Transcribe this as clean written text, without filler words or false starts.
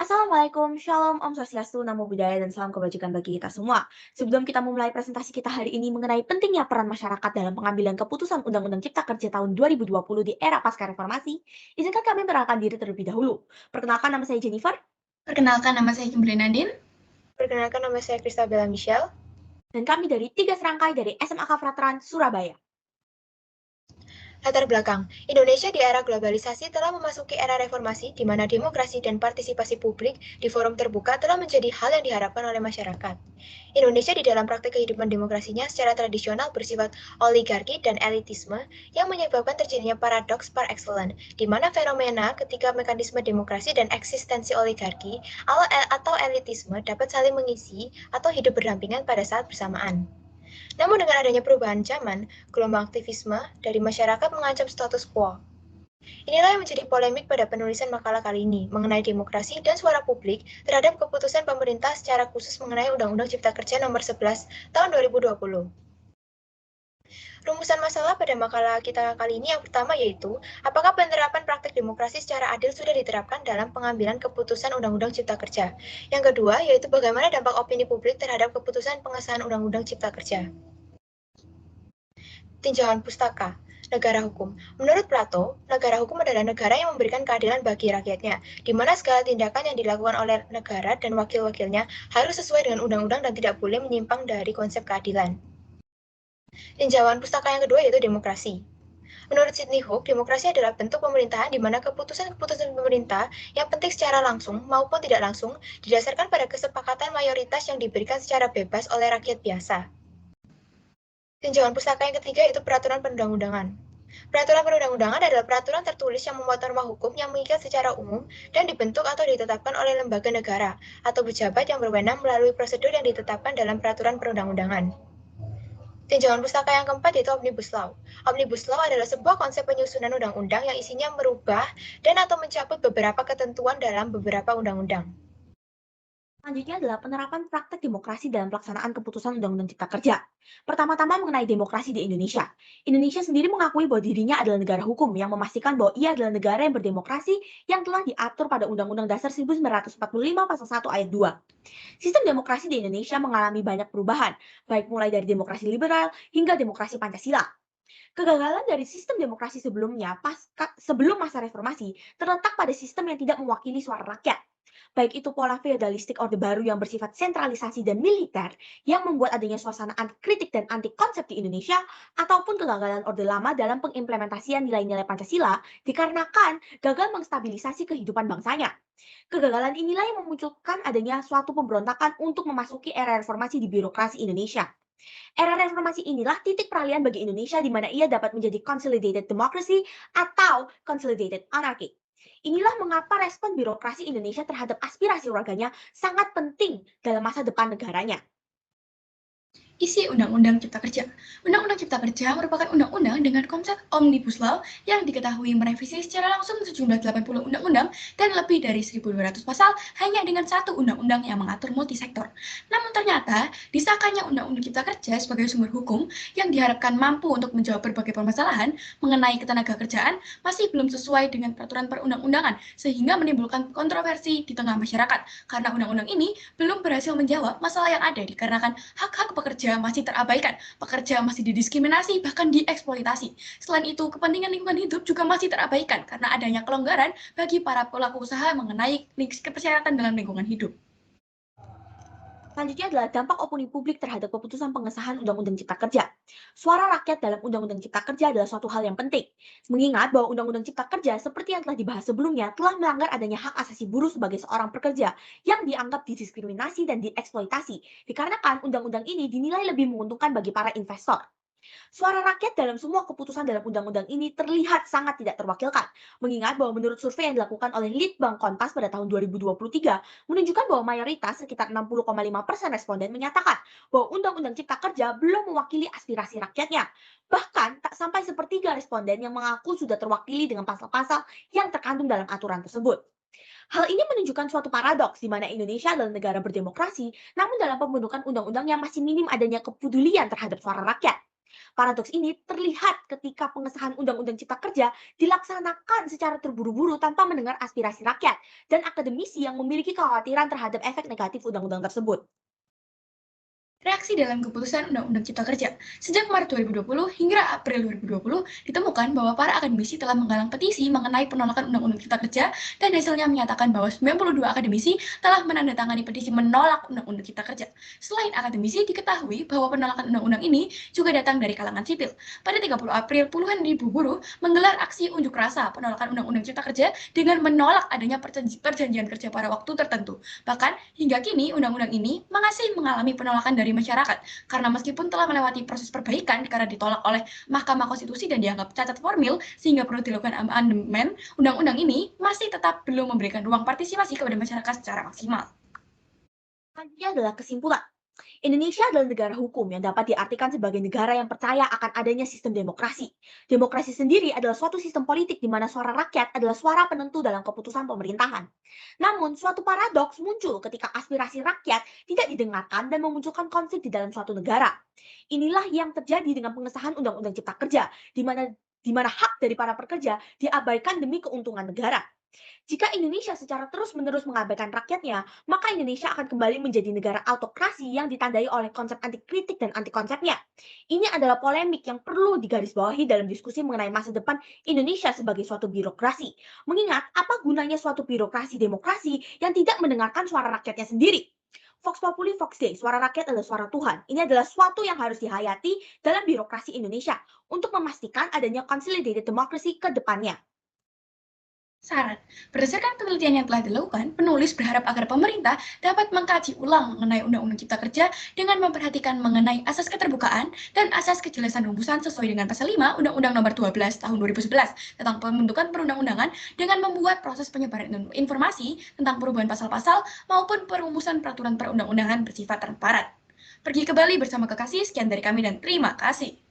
Assalamualaikum, Shalom, Om Swastiastu, Namo Buddhaya, dan salam kebajikan bagi kita semua. Sebelum kita memulai presentasi kita hari ini mengenai pentingnya peran masyarakat dalam pengambilan keputusan Undang-Undang Cipta Kerja tahun 2020 di era pasca reformasi, izinkan kami memperkenalkan diri terlebih dahulu. Perkenalkan, nama saya Jennifer, Perkenalkan, nama saya Kimberly Nadine. Perkenalkan, nama saya Kristabella Michelle. dan kami dari 3 serangkai dari SMA Kafratran, Surabaya. Latar belakang, Indonesia di era globalisasi telah memasuki era reformasi di mana demokrasi dan partisipasi publik di forum terbuka telah menjadi hal yang diharapkan oleh masyarakat. Indonesia di dalam praktik kehidupan demokrasinya secara tradisional bersifat oligarki dan elitisme yang menyebabkan terjadinya paradoks par excellence, di mana fenomena ketika mekanisme demokrasi dan eksistensi oligarki atau elitisme dapat saling mengisi atau hidup berdampingan pada saat bersamaan. Namun dengan adanya perubahan zaman, gelombang aktivisme dari masyarakat mengancam status quo. Inilah yang menjadi polemik pada penulisan makalah kali ini mengenai demokrasi dan suara publik terhadap keputusan pemerintah secara khusus mengenai Undang-Undang Cipta Kerja Nomor 11 Tahun 2020. Rumusan masalah pada makalah kita kali ini yang pertama yaitu, apakah penerapan praktik demokrasi secara adil sudah diterapkan dalam pengambilan keputusan Undang-Undang Cipta Kerja? Yang kedua yaitu bagaimana dampak opini publik terhadap keputusan pengesahan Undang-Undang Cipta Kerja. Tinjauan pustaka, negara hukum. Menurut Plato, negara hukum adalah negara yang memberikan keadilan bagi rakyatnya, di mana segala tindakan yang dilakukan oleh negara dan wakil-wakilnya harus sesuai dengan undang-undang dan tidak boleh menyimpang dari konsep keadilan. Tinjauan pustaka yang kedua yaitu demokrasi. Menurut Sidney Hook, demokrasi adalah bentuk pemerintahan di mana keputusan-keputusan pemerintah yang penting secara langsung maupun tidak langsung didasarkan pada kesepakatan mayoritas yang diberikan secara bebas oleh rakyat biasa. Tinjauan pustaka yang ketiga yaitu peraturan perundang-undangan. Peraturan perundang-undangan adalah peraturan tertulis yang memuat norma hukum yang mengikat secara umum dan dibentuk atau ditetapkan oleh lembaga negara atau pejabat yang berwenang melalui prosedur yang ditetapkan dalam peraturan perundang-undangan. Tinjauan pustaka yang keempat yaitu Omnibus Law. Omnibus Law adalah sebuah konsep penyusunan undang-undang yang isinya merubah dan atau mencabut beberapa ketentuan dalam beberapa undang-undang. Selanjutnya adalah penerapan praktek demokrasi dalam pelaksanaan keputusan Undang-Undang Cipta Kerja. Pertama-tama mengenai demokrasi di Indonesia. Indonesia sendiri mengakui bahwa dirinya adalah negara hukum yang memastikan bahwa ia adalah negara yang berdemokrasi yang telah diatur pada Undang-Undang Dasar 1945 Pasal 1 Ayat 2. Sistem demokrasi di Indonesia mengalami banyak perubahan, baik mulai dari demokrasi liberal hingga demokrasi Pancasila. Kegagalan dari sistem demokrasi sebelumnya sebelum masa reformasi terletak pada sistem yang tidak mewakili suara rakyat. Baik itu pola feodalistik Orde Baru yang bersifat sentralisasi dan militer yang membuat adanya suasana anti kritik dan anti konsep di Indonesia, ataupun kegagalan Orde Lama dalam pengimplementasian nilai-nilai Pancasila dikarenakan gagal menstabilisasi kehidupan bangsanya. Kegagalan inilah yang memunculkan adanya suatu pemberontakan untuk memasuki era reformasi di birokrasi Indonesia. Era reformasi inilah titik peralihan bagi Indonesia di mana ia dapat menjadi consolidated democracy atau consolidated anarchy. Inilah mengapa respon birokrasi Indonesia terhadap aspirasi warganya sangat penting dalam masa depan negaranya. Isi Undang-Undang Cipta Kerja. Undang-Undang Cipta Kerja merupakan undang-undang dengan konsep Omnibus Law yang diketahui merevisi secara langsung sejumlah 80 undang-undang dan lebih dari 1.200 pasal hanya dengan satu undang-undang yang mengatur multisektor. Namun ternyata, disahkannya Undang-Undang Cipta Kerja sebagai sumber hukum yang diharapkan mampu untuk menjawab berbagai permasalahan mengenai ketenagakerjaan masih belum sesuai dengan peraturan perundang-undangan sehingga menimbulkan kontroversi di tengah masyarakat karena undang-undang ini belum berhasil menjawab masalah yang ada dikarenakan hak-hak pekerja masih terabaikan, pekerja masih didiskriminasi, bahkan dieksploitasi. Selain itu, kepentingan lingkungan hidup juga masih terabaikan karena adanya kelonggaran bagi para pelaku usaha mengenai kesehatan dalam lingkungan hidup. Selanjutnya adalah dampak opini publik terhadap keputusan pengesahan Undang-Undang Cipta Kerja. Suara rakyat dalam Undang-Undang Cipta Kerja adalah suatu hal yang penting. Mengingat bahwa Undang-Undang Cipta Kerja seperti yang telah dibahas sebelumnya telah melanggar adanya hak asasi buruh sebagai seorang pekerja yang dianggap didiskriminasi dan dieksploitasi. Dikarenakan undang-undang ini dinilai lebih menguntungkan bagi para investor. Suara rakyat dalam semua keputusan dalam undang-undang ini terlihat sangat tidak terwakilkan. Mengingat bahwa menurut survei yang dilakukan oleh Litbang Kompas pada tahun 2023 menunjukkan bahwa mayoritas sekitar 60,5% responden menyatakan bahwa Undang-Undang Cipta Kerja belum mewakili aspirasi rakyatnya. Bahkan tak sampai sepertiga responden yang mengaku sudah terwakili dengan pasal-pasal yang terkandung dalam aturan tersebut. Hal ini menunjukkan suatu paradoks di mana Indonesia adalah negara berdemokrasi, namun dalam pembentukan undang-undang yang masih minim adanya kepedulian terhadap suara rakyat. Paradoks ini terlihat ketika pengesahan Undang-Undang Cipta Kerja dilaksanakan secara terburu-buru tanpa mendengar aspirasi rakyat dan akademisi yang memiliki kekhawatiran terhadap efek negatif undang-undang tersebut. Reaksi dalam keputusan Undang-Undang Cipta Kerja. Sejak Maret 2020 hingga April 2020, ditemukan bahwa para akademisi telah menggalang petisi mengenai penolakan Undang-Undang Cipta Kerja dan hasilnya menyatakan bahwa 92 akademisi telah menandatangani petisi menolak Undang-Undang Cipta Kerja. Selain akademisi, diketahui bahwa penolakan undang-undang ini juga datang dari kalangan sipil. Pada 30 April, puluhan ribu buruh menggelar aksi unjuk rasa penolakan Undang-Undang Cipta Kerja dengan menolak adanya perjanjian kerja pada waktu tertentu. Bahkan, hingga kini undang-undang ini masih mengalami penolakan dari masyarakat karena meskipun telah melewati proses perbaikan karena ditolak oleh Mahkamah Konstitusi dan dianggap cacat formil sehingga perlu dilakukan amandemen, undang-undang ini masih tetap belum memberikan ruang partisipasi kepada masyarakat secara maksimal. Selanjutnya adalah kesimpulan. Indonesia adalah negara hukum yang dapat diartikan sebagai negara yang percaya akan adanya sistem demokrasi. Demokrasi sendiri adalah suatu sistem politik di mana suara rakyat adalah suara penentu dalam keputusan pemerintahan. Namun, suatu paradoks muncul ketika aspirasi rakyat tidak didengarkan dan memunculkan konflik di dalam suatu negara. Inilah yang terjadi dengan pengesahan Undang-Undang Cipta Kerja, di mana hak dari para pekerja diabaikan demi keuntungan negara. Jika Indonesia secara terus-menerus mengabaikan rakyatnya, maka Indonesia akan kembali menjadi negara autokrasi yang ditandai oleh konsep anti kritik dan anti konsepnya. Ini adalah polemik yang perlu digarisbawahi dalam diskusi mengenai masa depan Indonesia sebagai suatu birokrasi. Mengingat apa gunanya suatu birokrasi demokrasi yang tidak mendengarkan suara rakyatnya sendiri. Vox Populi Vox Dei, suara rakyat adalah suara Tuhan. Ini adalah suatu yang harus dihayati dalam birokrasi Indonesia untuk memastikan adanya consolidated democracy ke depannya. Saran, berdasarkan penelitian yang telah dilakukan, penulis berharap agar pemerintah dapat mengkaji ulang mengenai Undang-Undang Cipta Kerja dengan memperhatikan mengenai asas keterbukaan dan asas kejelasan rumusan sesuai dengan pasal 5 Undang-Undang Nomor 12 Tahun 2011 tentang pembentukan perundang-undangan dengan membuat proses penyebaran informasi tentang perubahan pasal-pasal maupun perumusan peraturan perundang-undangan bersifat transparan. Pergi ke Bali bersama kekasih, sekian dari kami dan terima kasih.